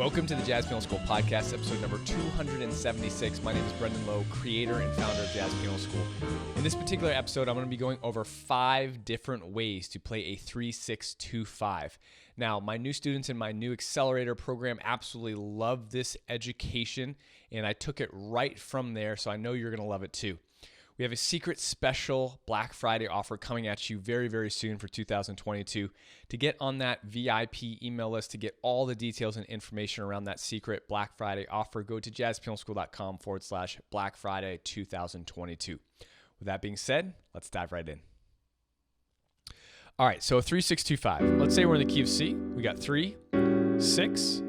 Welcome to the Jazz Piano School podcast, episode number 276. My name is Brendan Lowe, creator and founder of Jazz Piano School. In this particular episode, I'm going to be going over 5 different ways to play a 3-6-2-5. Now, my new students in my new accelerator program absolutely love this education, and I took it right from there, so I know you're going to love it too. We have a secret special Black Friday offer coming at you very, very soon for 2022. To get on that VIP email list, to get all the details and information around that secret Black Friday offer, go to jazzpianoschool.com/Black Friday 2022. With that being said, let's dive right in. All right, so a 3-6-2-5. Let's say we're in the key of C. We got 3, 6,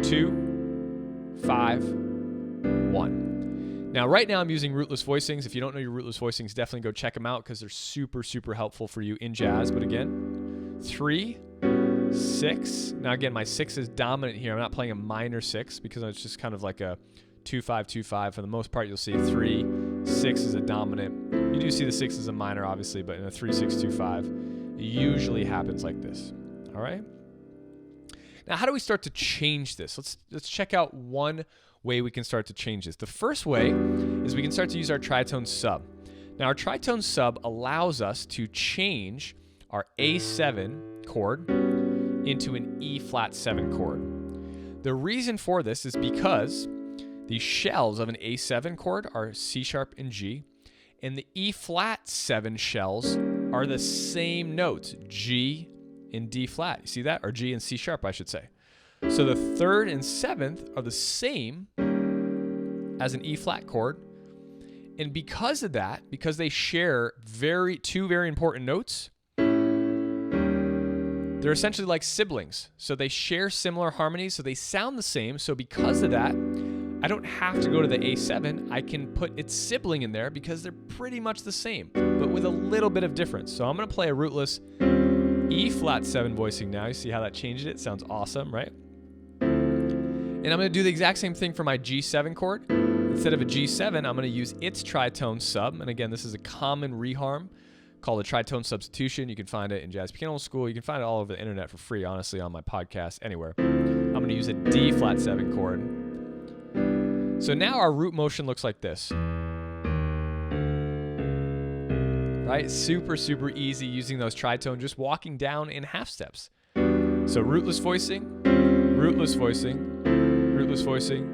2, 5, 1. Now, right now I'm using rootless voicings. If you don't know your rootless voicings, definitely go check them out because they're super, super helpful for you in jazz. But again, 3, 6. Now, again, my 6 is dominant here. I'm not playing a minor 6 because it's just kind of like a 2-5-2-5. For the most part, you'll see 3, 6 is a dominant. You do see the 6 as a minor, obviously, but in a 3-6-2-5, it usually happens like this. All right? Now, how do we start to change this? Let's check out one way we can start to change this. The first way is we can start to use our tritone sub. Now, our tritone sub allows us to change our A7 chord into an E flat 7 chord. The reason for this is because the shells of an A7 chord are C sharp and G, and the E flat 7 shells are the same notes, G and D flat. You see that? Or G and C sharp, I should say. So the 3rd and 7th are the same as an E flat chord. And because of that, because they share two very important notes, they're essentially like siblings. So they share similar harmonies, so they sound the same. So because of that, I don't have to go to the A7. I can put its sibling in there because they're pretty much the same, but with a little bit of difference. So I'm going to play a rootless E flat 7 voicing now. You see how that changed it? Sounds awesome, right? And I'm going to do the exact same thing for my G7 chord. Instead of a G7, I'm going to use its tritone sub. And again, this is a common reharm called a tritone substitution. You can find it in Jazz Piano School. You can find it all over the internet for free, honestly, on my podcast, anywhere. I'm going to use a D flat 7 chord. So now our root motion looks like this. Right? Super, super easy using those tritone, just walking down in half steps. So rootless voicing, rootless voicing, rootless voicing.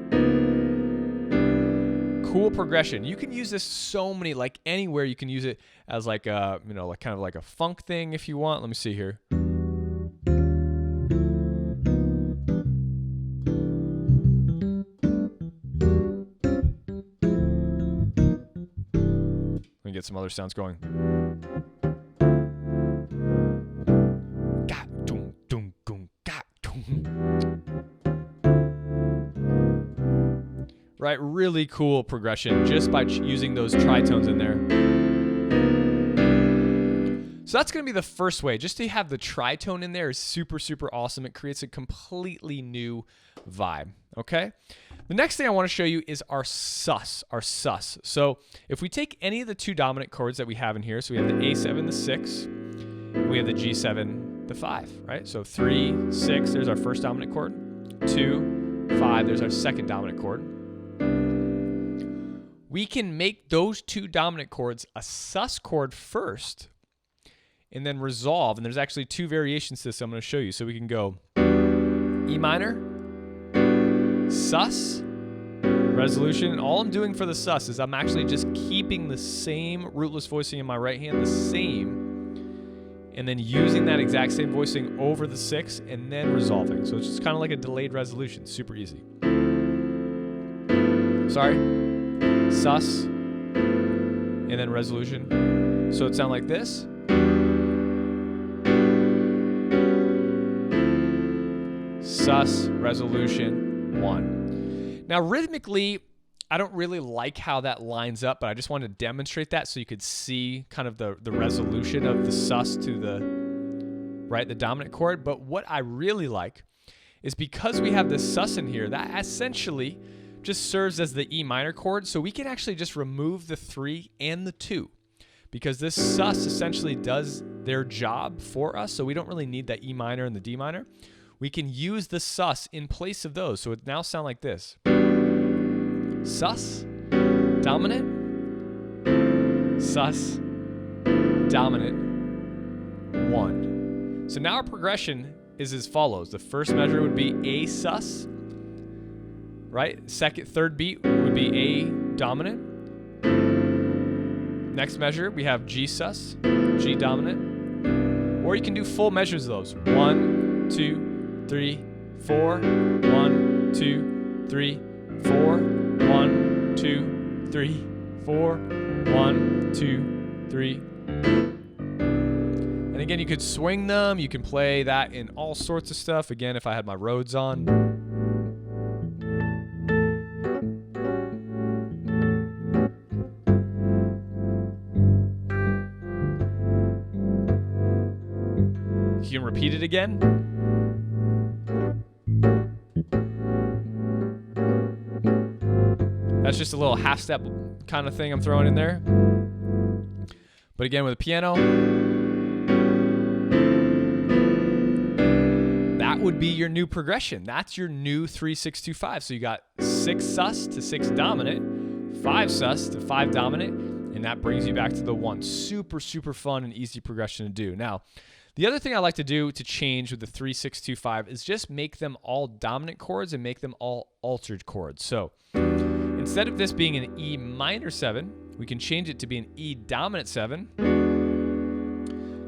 Cool progression. You can use this so many, like anywhere. You can use it as like a, like kind of like a funk thing if you want. Let me see here. Let me get some other sounds going. Right, really cool progression just by using those tritones in there. So that's going to be the first way. Just to have the tritone in there is super, super awesome. It creates a completely new vibe, okay? The next thing I want to show you is our sus. So if we take any of the 2 dominant chords that we have in here, so we have the A7, the 6, and we have the G7, the 5, right? So 3, 6, there's our first dominant chord. 2, 5, there's our second dominant chord. We can make those 2 dominant chords a sus chord first and then resolve. And there's actually 2 variations to this I'm going to show you. So we can go E minor, sus, resolution. And all I'm doing for the sus is I'm actually just keeping the same rootless voicing in my right hand, the same, and then using that exact same voicing over the 6 and then resolving. So it's just kind of like a delayed resolution. Super easy. Sorry. Sus, and then resolution. So it sounds like this. Sus, resolution, 1. Now, rhythmically, I don't really like how that lines up, but I just wanted to demonstrate that so you could see kind of the resolution of the sus to the dominant chord. But what I really like is because we have this sus in here, that essentially just serves as the E minor chord. So we can actually just remove the 3 and the 2 because this sus essentially does their job for us. So we don't really need that E minor and the D minor. we can use the sus in place of those. So it now sounds like this. Sus, dominant, sus, dominant, 1. So now our progression is as follows. The first measure would be A sus, right? Third beat would be A dominant. Next measure, we have G sus, G dominant. Or you can do full measures of those. 1, 2, 3, 4, 1, 2, 3, 4, 1, 2, 3, 4, 1, 2, 3. And again, you could swing them. You can play that in all sorts of stuff. Again, if I had my Rhodes on. You can repeat it again. That's just a little half step kind of thing I'm throwing in there. But again, with a piano, that would be your new progression. That's your new 3-6-2-5. So you got 6 sus to 6 dominant, 5 sus to 5 dominant, and that brings you back to the 1. Super, super fun and easy progression to do. Now, the other thing I like to do to change with the 3-6-2-5 is just make them all dominant chords and make them all altered chords. So instead of this being an E minor 7, we can change it to be an E dominant 7,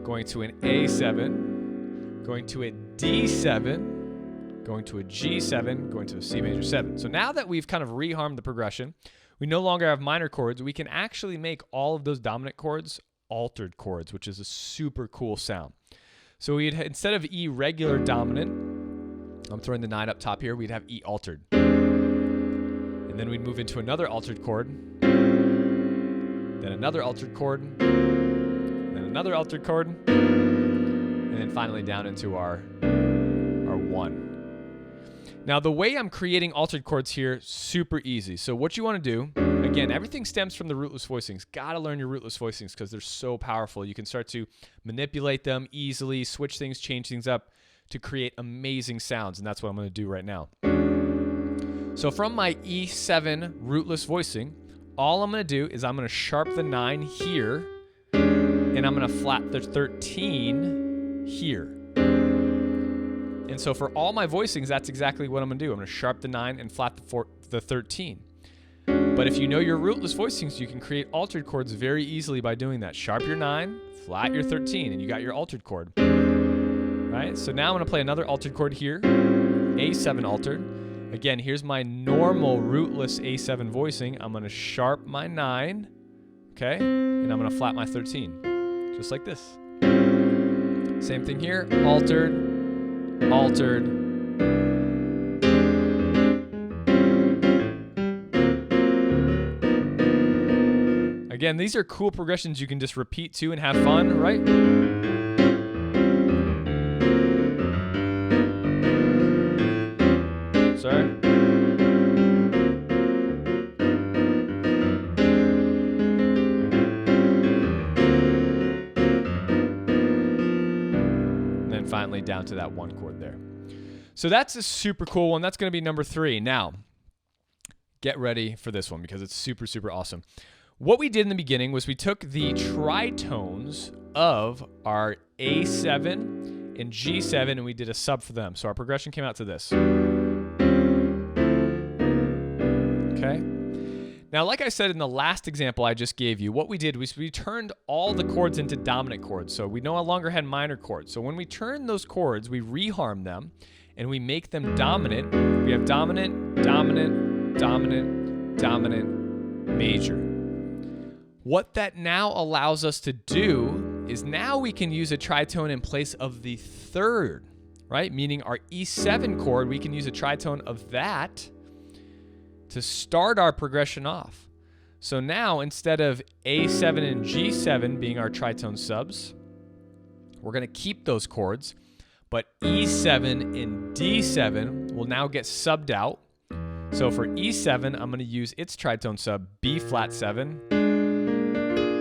going to an A7, going to a D7, going to a G7, going to a C major 7. So now that we've kind of reharmed the progression, we no longer have minor chords. We can actually make all of those dominant chords altered chords, which is a super cool sound. So we'd instead of E regular dominant, I'm throwing the 9 up top here, we'd have E altered. And then we'd move into another altered chord, then another altered chord, then another altered chord, and then finally down into our 1. Now, the way I'm creating altered chords here, super easy. So what you want to do, again, everything stems from the rootless voicings. Got to learn your rootless voicings because they're so powerful. You can start to manipulate them easily, switch things, change things up to create amazing sounds, and that's what I'm going to do right now. So from my E7 rootless voicing, all I'm going to do is I'm going to sharp the 9 here, and I'm going to flat the 13 here. And so for all my voicings, that's exactly what I'm going to do. I'm going to sharp the 9 and flat the 13. But if you know your rootless voicings, you can create altered chords very easily by doing that. Sharp your 9, flat your 13, and you got your altered chord. Right? So now I'm going to play another altered chord here, A7 altered. Again, here's my normal rootless A7 voicing. I'm going to sharp my 9, okay? And I'm going to flat my 13, just like this. Same thing here, altered, altered. Again, these are cool progressions you can just repeat to and have fun, right? Sorry. And then finally down to that 1 chord there. So that's a super cool one. That's going to be number 3. Now, get ready for this one because it's super, super awesome. What we did in the beginning was we took the tritones of our A7 and G7 and we did a sub for them. So our progression came out to this. Okay. Now, like I said in the last example I just gave you, what we did was we turned all the chords into dominant chords. So we no longer had minor chords. So when we turn those chords, we reharm them and we make them dominant. We have dominant, dominant, dominant, dominant, major. What that now allows us to do is now we can use a tritone in place of the 3rd, right? Meaning our E7 chord, we can use a tritone of that to start our progression off. So now instead of A7 and G7 being our tritone subs, we're going to keep those chords, but E7 and D7 will now get subbed out. So for E7, I'm going to use its tritone sub, B flat 7.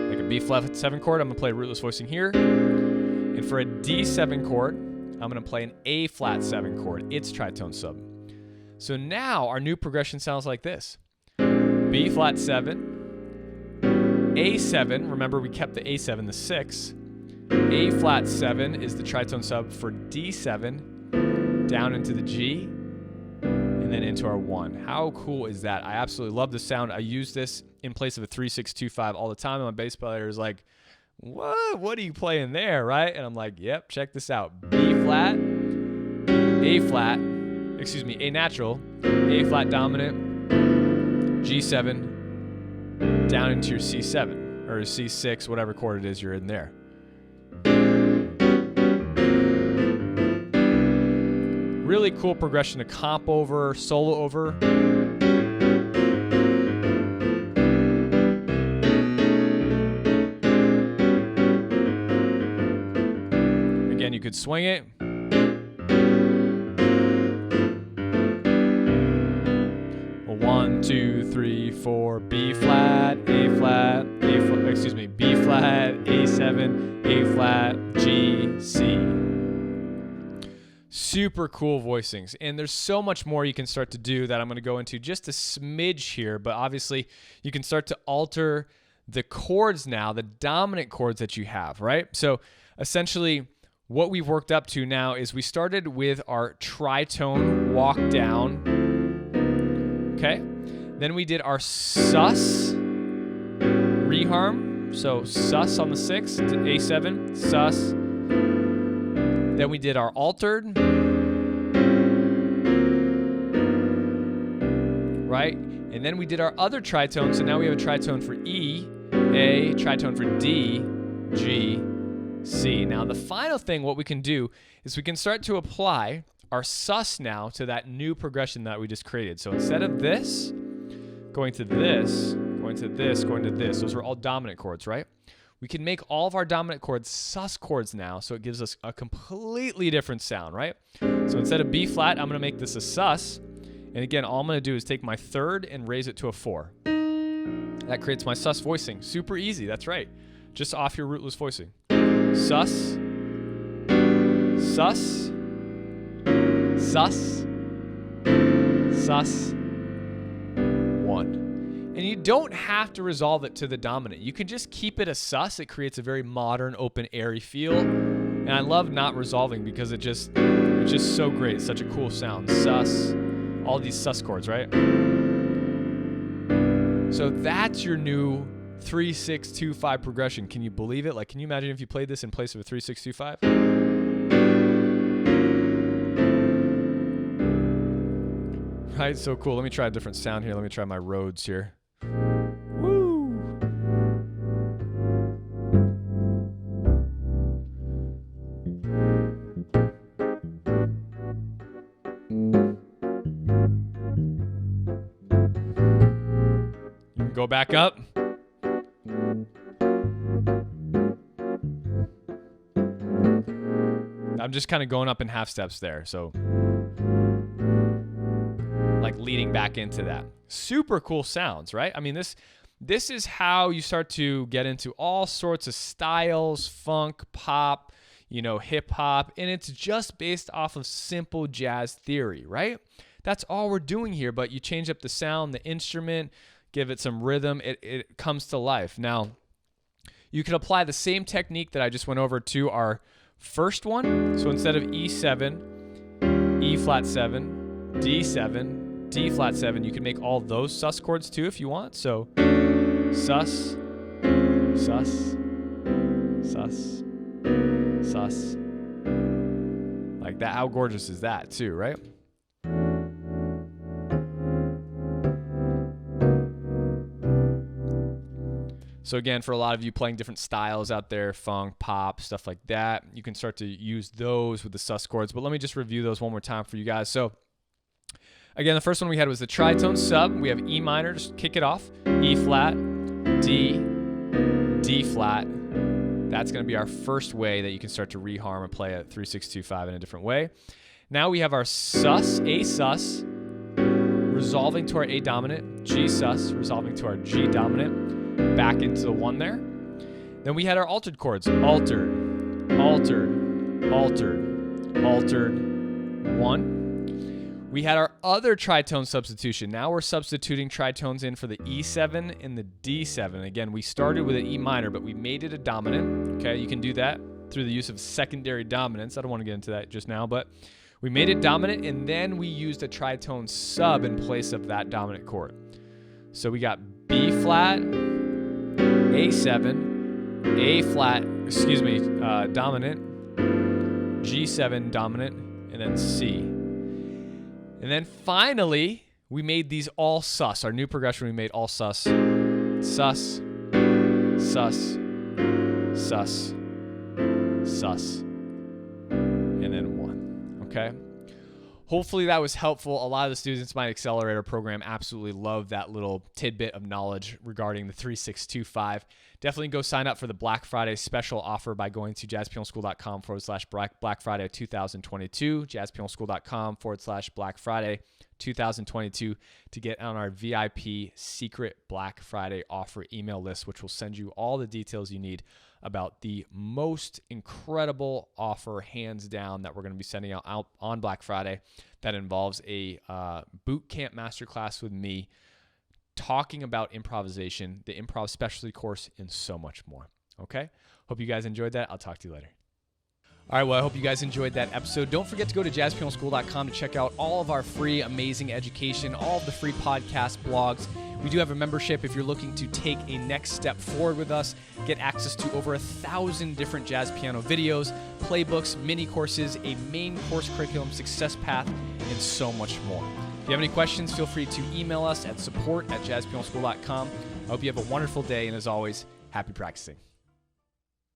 Like a B flat 7 chord, I'm going to play rootless voicing here. And for a D7 chord, I'm I'm going to play an A flat 7 chord, its tritone sub. So now our new progression sounds like this. B flat 7, A7, remember we kept the A7, the 6. A flat 7 is the tritone sub for D7, down into the G, and then into our 1. How cool is that? I absolutely love the sound. I use this in place of a 3-6-2-5 all the time, and my bass player is like, what are you playing there, right? And I'm like, yep, check this out. B flat, A flat, excuse me, A natural, A flat dominant, G7, down into your C7, or C6, whatever chord it is you're in there. Really cool progression to comp over, solo over. Again, you could swing it. One, two, three, four, B flat, A flat, excuse me, B flat, A7, A flat, G, C. Super cool voicings. And there's so much more you can start to do that I'm going to go into just a smidge here, but obviously you can start to alter the chords now, the dominant chords that you have, right? So essentially what we've worked up to now is we started with our tritone walk down. Okay, then we did our sus reharm, so sus on the 6 to A7, sus. Then we did our altered, right? And then we did our other tritone, so now we have a tritone for E, A, tritone for D, G, C. Now the final thing, what we can do is we can start to apply our sus now to that new progression that we just created. So instead of this, going to this, going to this, going to this, those are all dominant chords, right? We can make all of our dominant chords sus chords now, so it gives us a completely different sound, right? So instead of B flat, I'm gonna make this a sus. And again, all I'm gonna do is take my third and raise it to a 4. That creates my sus voicing. Super easy, that's right. Just off your rootless voicing. Sus, sus, sus, sus, 1. And you don't have to resolve it to the dominant. You can just keep it a sus. It creates a very modern, open, airy feel. And I love not resolving because it's just so great. It's such a cool sound. Sus, all these sus chords, right? So that's your new 3-6-2-5 progression. Can you believe it? Like, can you imagine if you played this in place of a 3-6-2-5? Right, so cool. Let me try a different sound here. Let me try my Rhodes here. Woo! You can go back up. I'm just kind of going up in half steps there, so like leading back into that. Super cool sounds, right? I mean, this is how you start to get into all sorts of styles, funk, pop, hip hop, and it's just based off of simple jazz theory, right? That's all we're doing here, but you change up the sound, the instrument, give it some rhythm, it comes to life. Now, you can apply the same technique that I just went over to our first one. So instead of E7, E flat 7, D7, D flat 7, you can make all those sus chords too if you want. So sus, sus, sus, sus. Like that. How gorgeous is that too, right? So again, for a lot of you playing different styles out there, funk, pop, stuff like that, you can start to use those with the sus chords. But let me just review those one more time for you guys. So again, the first one we had was the tritone sub. We have E minor, just kick it off. E flat, D, D flat. That's going to be our first way that you can start to reharm and play a 3-6-2-5 in a different way. Now we have our sus, A sus, resolving to our A dominant, G sus, resolving to our G dominant, back into the 1 there. Then we had our altered chords, altered, altered, altered, altered 1. We had our other tritone substitution. Now we're substituting tritones in for the E7 and the D7. Again, we started with an E minor, but we made it a dominant. Okay, you can do that through the use of secondary dominants. I don't want to get into that just now, but we made it dominant, and then we used a tritone sub in place of that dominant chord. So we got B flat, A7, A flat, dominant, G7 dominant, and then C. And then finally, we made these all sus. Our new progression, we made all sus, sus, sus, sus, sus, and then 1, okay? Hopefully that was helpful. A lot of the students in my accelerator program absolutely love that little tidbit of knowledge regarding the 3625. Definitely go sign up for the Black Friday special offer by going to jazzpianoschool.com/Black Friday 2022, jazzpianoschool.com/Black Friday 2022 to get on our VIP secret Black Friday offer email list, which will send you all the details you need about the most incredible offer, hands down, that we're going to be sending out on Black Friday that involves a boot camp masterclass with me, talking about improvisation, the improv specialty course, and so much more. Okay? Hope you guys enjoyed that. I'll talk to you later. All right, well, I hope you guys enjoyed that episode. Don't forget to go to jazzpianoschool.com to check out all of our free, amazing education, all of the free podcast blogs. We do have a membership if you're looking to take a next step forward with us, get access to over 1,000 different jazz piano videos, playbooks, mini courses, a main course curriculum, success path, and so much more. If you have any questions, feel free to email us at support@jazzpianoschool.com. I hope you have a wonderful day, and as always, happy practicing.